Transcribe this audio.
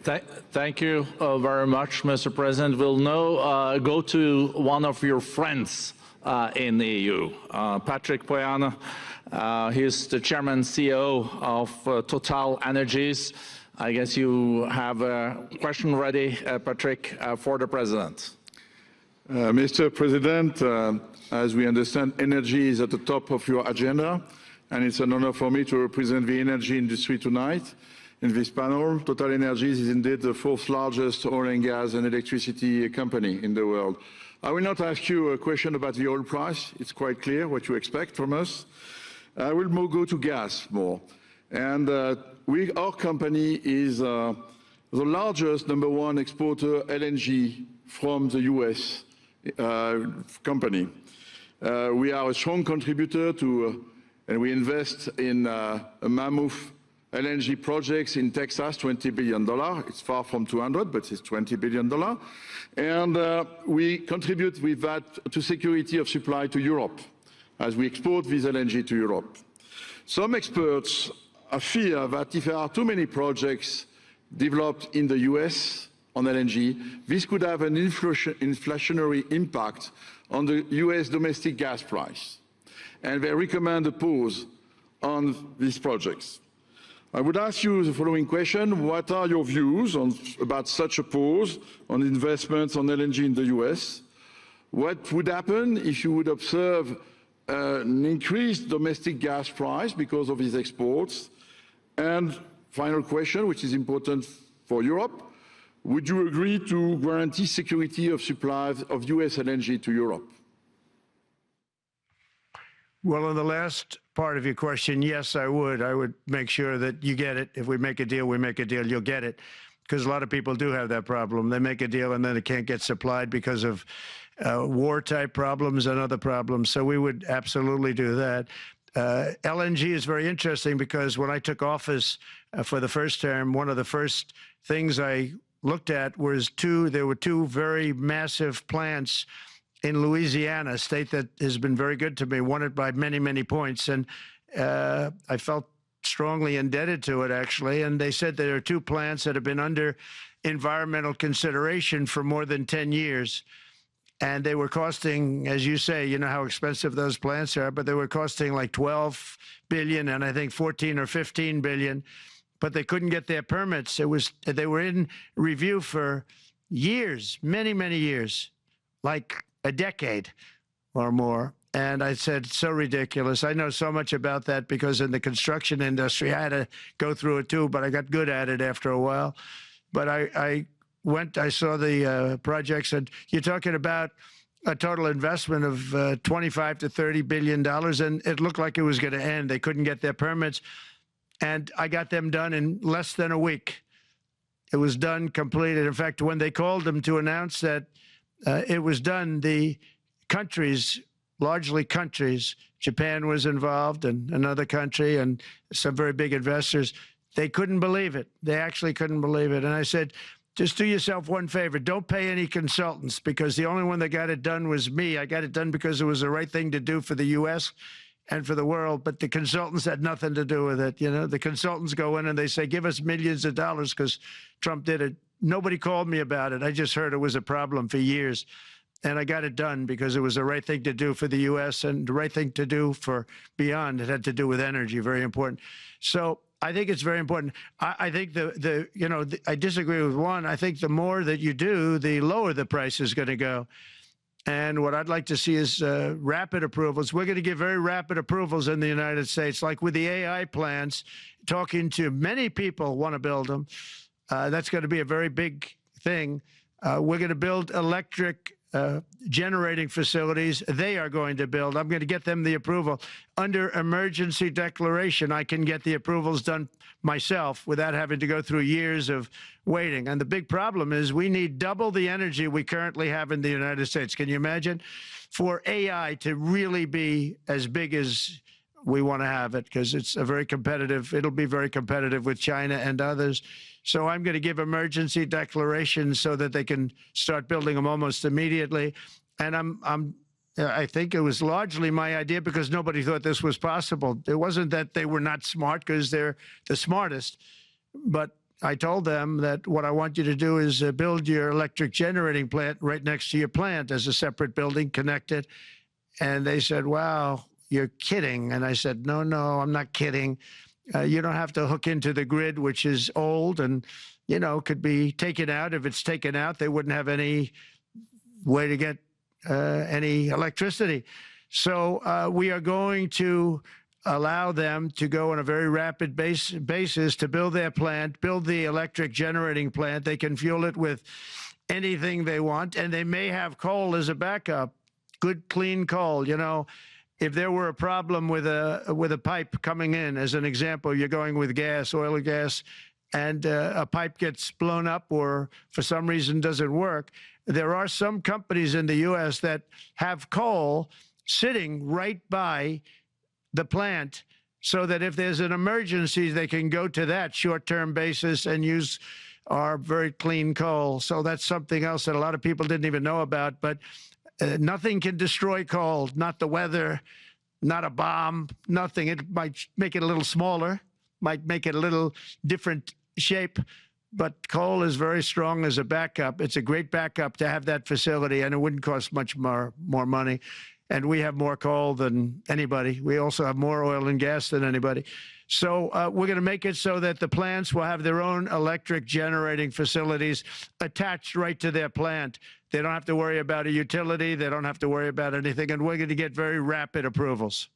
Thank you very much, Mr. President. We'll now go to one of your friends in the EU, Patrick Pouyanné. He's the chairman and CEO of Total Energies. I guess you have a question ready, Patrick, for the President. Mr. President, as we understand, energy is at the top of your agenda, and it's an honor for me to represent the energy industry tonight. In this panel, Total Energies is indeed the fourth largest oil and gas and electricity company in the world. I will not ask you a question about the oil price. It's quite clear what you expect from us. I will go to gas more. And our company is the largest #1 exporter LNG from the US company. We are a strong contributor to, and we invest in a mammoth LNG projects in Texas, $20 billion. It's far from 200, but it's $20 billion. And we contribute with that to security of supply to Europe, as we export this LNG to Europe. Some experts fear that if there are too many projects developed in the US on LNG, this could have an inflationary impact on the US domestic gas price. And they recommend a pause on these projects. I would ask you the following question. What are your views about such a pause on investments on LNG in the US? What would happen if you would observe an increased domestic gas price because of these exports? And final question, which is important for Europe, would you agree to guarantee security of supplies of US LNG to Europe? Well, on the last part of your question, yes, I would. I would make sure that you get it. If we make a deal, we make a deal, you'll get it. Because a lot of people do have that problem. They make a deal and then it can't get supplied because of war-type problems and other problems. So we would absolutely do that. LNG is very interesting because when I took office for the first term, one of the first things I looked at was there were two very massive plants in Louisiana, a state that has been very good to me, won it by many, many points. And I felt strongly indebted to it, actually. And they said there are two plants that have been under environmental consideration for more than 10 years. And they were costing, as you say, you know how expensive those plants are, but they were costing like 12 billion and I think 14 or 15 billion, but they couldn't get their permits. They were in review for years, many, many years, like a decade or more. And I said, so ridiculous. I know so much about that because in the construction industry, I had to go through it too, but I got good at it after a while. But I saw the projects, and you're talking about a total investment of 25 to $30 billion, and it looked like it was going to end. They couldn't get their permits, and I got them done in less than a week. It was done, completed. In fact, when they called them to announce that it was done, the countries, largely countries, Japan was involved and another country and some very big investors, they couldn't believe it. They actually couldn't believe it. And I said, just do yourself one favor. Don't pay any consultants, because the only one that got it done was me. I got it done because it was the right thing to do for the U.S. and for the world, but the consultants had nothing to do with it. You know, the consultants go in and they say, give us millions of dollars because Trump did it. Nobody called me about it. I just heard it was a problem for years. And I got it done because it was the right thing to do for the U.S. and the right thing to do for beyond. It had to do with energy, very important. So I think it's very important. I think I disagree with one. I think the more that you do, the lower the price is going to go. And what I'd like to see is rapid approvals. We're going to give very rapid approvals in the United States, like with the AI plants, talking to many people want to build them. That's going to be a very big thing. We're going to build electric generating facilities. They are going to build. I'm going to get them the approval. Under emergency declaration, I can get the approvals done myself without having to go through years of waiting. And the big problem is we need double the energy we currently have in the United States. Can you imagine? For AI to really be as big as we want to have it, because it's a very competitive, it'll be very competitive with China and others. So I'm going to give emergency declarations so that they can start building them almost immediately. And I think it was largely my idea because nobody thought this was possible. It wasn't that they were not smart, because they're the smartest, but I told them that what I want you to do is build your electric generating plant right next to your plant as a separate building connected. And they said, wow, you're kidding. And I said, no, I'm not kidding. You don't have to hook into the grid, which is old and, could be taken out. If it's taken out, they wouldn't have any way to get any electricity. So we are going to allow them to go on a very rapid basis to build their plant, build the electric generating plant. They can fuel it with anything they want, and they may have coal as a backup, good, clean coal. If there were a problem with a pipe coming in, as an example, you're going with gas, oil or gas, and a pipe gets blown up or for some reason doesn't work, there are some companies in the U.S. that have coal sitting right by the plant so that if there's an emergency, they can go to that short-term basis and use our very clean coal. So that's something else that a lot of people didn't even know about. But nothing can destroy coal, not the weather, not a bomb, nothing. It might make it a little smaller, might make it a little different shape, but coal is very strong as a backup. It's a great backup to have that facility, and it wouldn't cost much more money. And we have more coal than anybody. We also have more oil and gas than anybody. So we're going to make it so that the plants will have their own electric generating facilities attached right to their plant. They don't have to worry about a utility. They don't have to worry about anything. And we're going to get very rapid approvals.